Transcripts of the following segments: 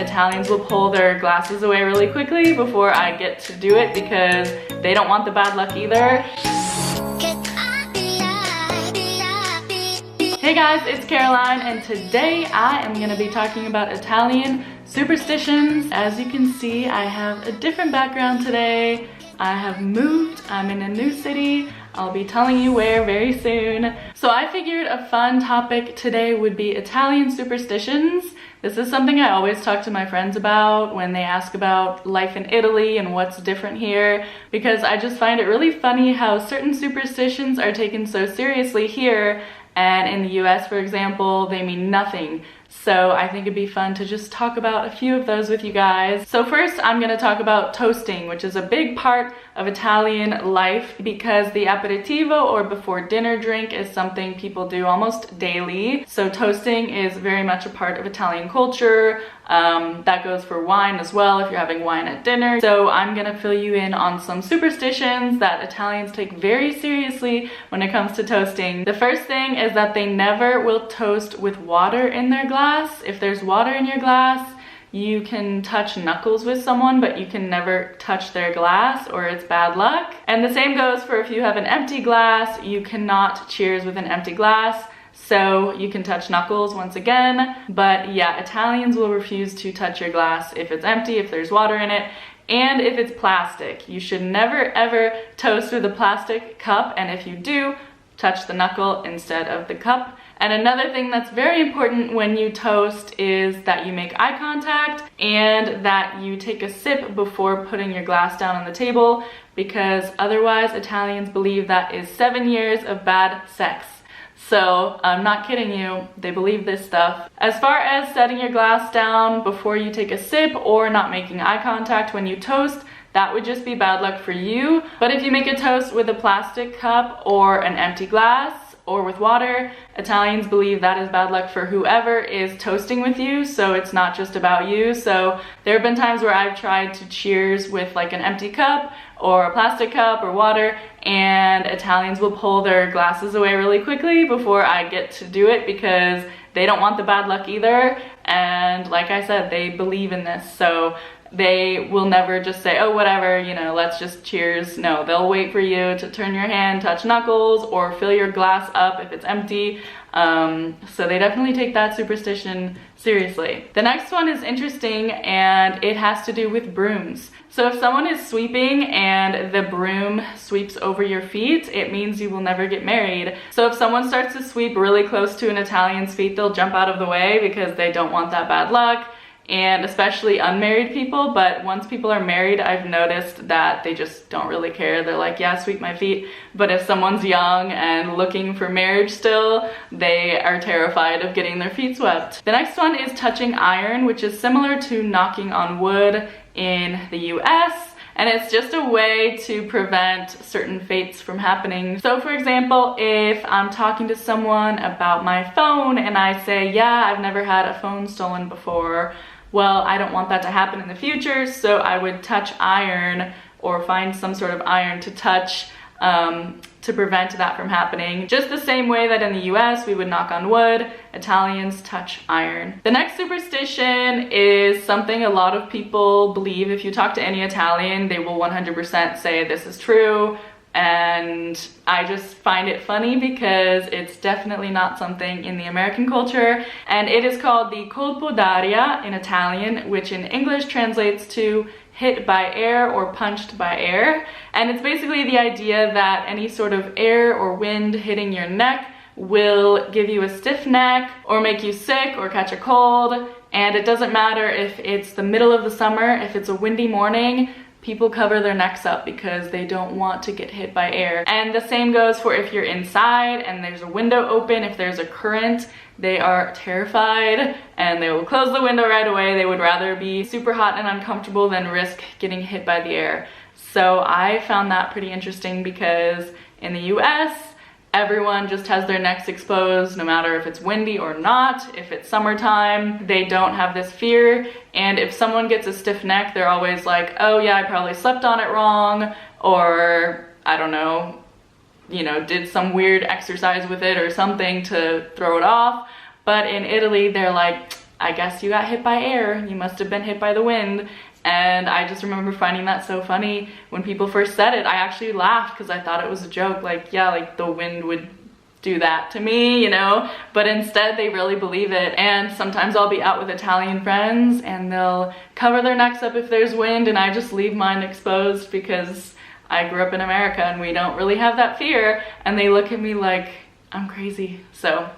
Italians will pull their glasses away really quickly before I get to do it because they don't want the bad luck either. Hey guys, it's Caroline, and today I am going to be talking about Italian superstitions. As you can see, I have a different background today. I have moved, I'm in a new city. I'll be telling you where very soon. So I figured a fun topic today would be Italian superstitions. This is something I always talk to my friends about when they ask about life in Italy and what's different here, because I just find it really funny how certain superstitions are taken so seriously here, and in the US, for example, they mean nothing. So I think it'd be fun to just talk about a few of those with you guys. So first, I'm gonna talk about toasting, which is a big part of Italian life because the aperitivo, or before dinner drink, is something people do almost daily. So toasting is very much a part of Italian culture. That goes for wine as well if you're having wine at dinner. So I'm gonna fill you in on some superstitions that Italians take very seriously when it comes to toasting. The first thing is that they never will toast with water in their glass. If there's water in your glass, you can touch knuckles with someone, but you can never touch their glass or it's bad luck. And the same goes for if you have an empty glass, you cannot cheers with an empty glass. So you can touch knuckles once again, but yeah, Italians will refuse to touch your glass if it's empty, if there's water in it, and if it's plastic. You should never ever toast with a plastic cup, and if you do, touch the knuckle instead of the cup. And another thing that's very important when you toast is that you make eye contact and that you take a sip before putting your glass down on the table, because otherwise Italians believe that is 7 years of bad sex. So I'm not kidding you, they believe this stuff. As far as setting your glass down before you take a sip or not making eye contact when you toast, that would just be bad luck for you. But if you make a toast with a plastic cup or an empty glass or with water, Italians believe that is bad luck for whoever is toasting with you, so it's not just about you. So there have been times where I've tried to cheers with like an empty cup or a plastic cup or water, and Italians will pull their glasses away really quickly before I get to do it because they don't want the bad luck either. And like I said, they believe in this, so they will never just say, oh, whatever, you know, let's just cheers. No, they'll wait for you to turn your hand, touch knuckles, or fill your glass up if it's empty. So they definitely take that superstition seriously. The next one is interesting, and it has to do with brooms. So if someone is sweeping and the broom sweeps over your feet, it means you will never get married. So if someone starts to sweep really close to an Italian's feet, they'll jump out of the way because they don't want that bad luck. And especially unmarried people, but once people are married, I've noticed that they just don't really care. They're like, yeah, sweep my feet. But if someone's young and looking for marriage still, they are terrified of getting their feet swept. The next one is touching iron, which is similar to knocking on wood in the US. And it's just a way to prevent certain fates from happening. So for example, if I'm talking to someone about my phone and I say, yeah, I've never had a phone stolen before, well, I don't want that to happen in the future, so I would touch iron or find some sort of iron to touch to prevent that from happening. Just the same way that in the US we would knock on wood, Italians touch iron. The next superstition is something a lot of people believe. If you talk to any Italian, they will 100% say this is true. And I just find it funny because it's definitely not something in the American culture. And it is called the colpo d'aria in Italian, which in English translates to hit by air or punched by air. And it's basically the idea that any sort of air or wind hitting your neck will give you a stiff neck or make you sick or catch a cold. And it doesn't matter if it's the middle of the summer, if it's a windy morning, people cover their necks up because they don't want to get hit by air. And the same goes for if you're inside and there's a window open, if there's a current, they are terrified and they will close the window right away. They would rather be super hot and uncomfortable than risk getting hit by the air. So I found that pretty interesting because in the US, everyone just has their necks exposed no matter if it's windy or not. If it's summertime, they don't have this fear. And if someone gets a stiff neck, they're always like, oh yeah, I probably slept on it wrong, or I don't know, you know, did some weird exercise with it or something to throw it off. But in Italy, they're like, I guess you got hit by air. You must have been hit by the wind. And I just remember finding that so funny when people first said it. I actually laughed because I thought it was a joke. Like, yeah, like the wind would do that to me, you know, but instead they really believe it. And sometimes I'll be out with Italian friends and they'll cover their necks up if there's wind, and I just leave mine exposed because I grew up in America and we don't really have that fear, and they look at me like I'm crazy. So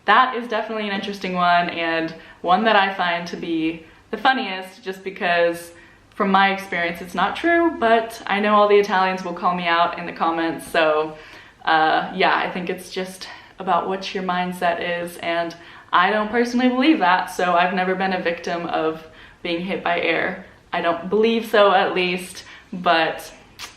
that is definitely an interesting one, and one that I find to be the funniest, just because from my experience it's not true, but I know all the Italians will call me out in the comments. So yeah, I think it's just about what your mindset is, and I don't personally believe that, so I've never been a victim of being hit by air. I don't believe so, at least, but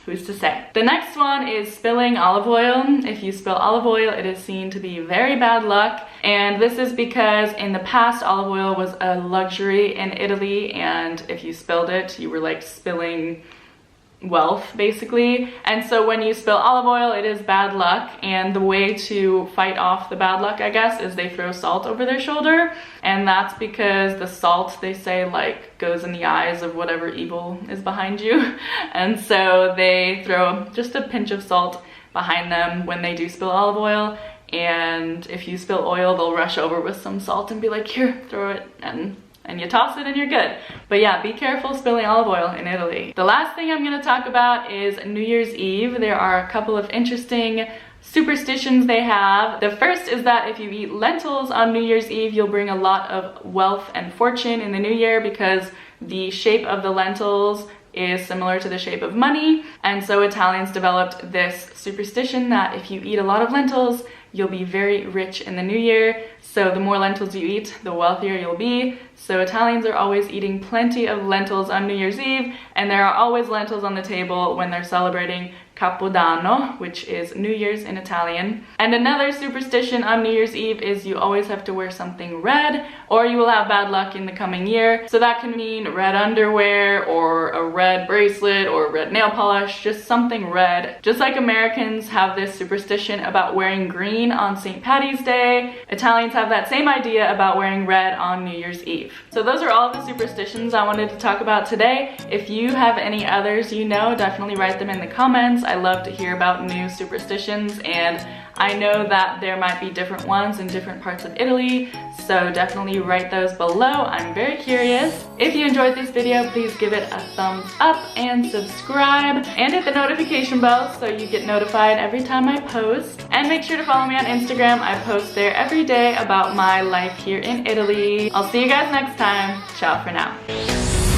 who's to say? The next one is spilling olive oil. If you spill olive oil, it is seen to be very bad luck, and this is because in the past olive oil was a luxury in Italy, and if you spilled it, you were like spilling wealth, basically. And so when you spill olive oil, it is bad luck, and the way to fight off the bad luck, I guess, is they throw salt over their shoulder, and that's because the salt, they say, like goes in the eyes of whatever evil is behind you. And so they throw just a pinch of salt behind them when they do spill olive oil, and if you spill oil, they'll rush over with some salt and be like, here, throw it, and you toss it and you're good. But yeah, be careful spilling olive oil in Italy. The last thing I'm gonna talk about is New Year's Eve. There are a couple of interesting superstitions they have. The first is that if you eat lentils on New Year's Eve, you'll bring a lot of wealth and fortune in the new year, because the shape of the lentils is similar to the shape of money. And so Italians developed this superstition that if you eat a lot of lentils, you'll be very rich in the new year. So the more lentils you eat, the wealthier you'll be. So Italians are always eating plenty of lentils on New Year's Eve, and there are always lentils on the table when they're celebrating Capodanno, which is New Year's in Italian. And another superstition on New Year's Eve is you always have to wear something red, or you will have bad luck in the coming year. So that can mean red underwear, or a red bracelet, or red nail polish, just something red. Just like Americans have this superstition about wearing green on St. Paddy's Day, Italians have that same idea about wearing red on New Year's Eve. So those are all of the superstitions I wanted to talk about today. If you have any others you know, definitely write them in the comments. I love to hear about new superstitions, and I know that there might be different ones in different parts of Italy, so definitely write those below. I'm very curious. If you enjoyed this video, please give it a thumbs up and subscribe, and hit the notification bell so you get notified every time I post. And make sure to follow me on Instagram. I post there every day about my life here in Italy. I'll see you guys next time. Ciao for now.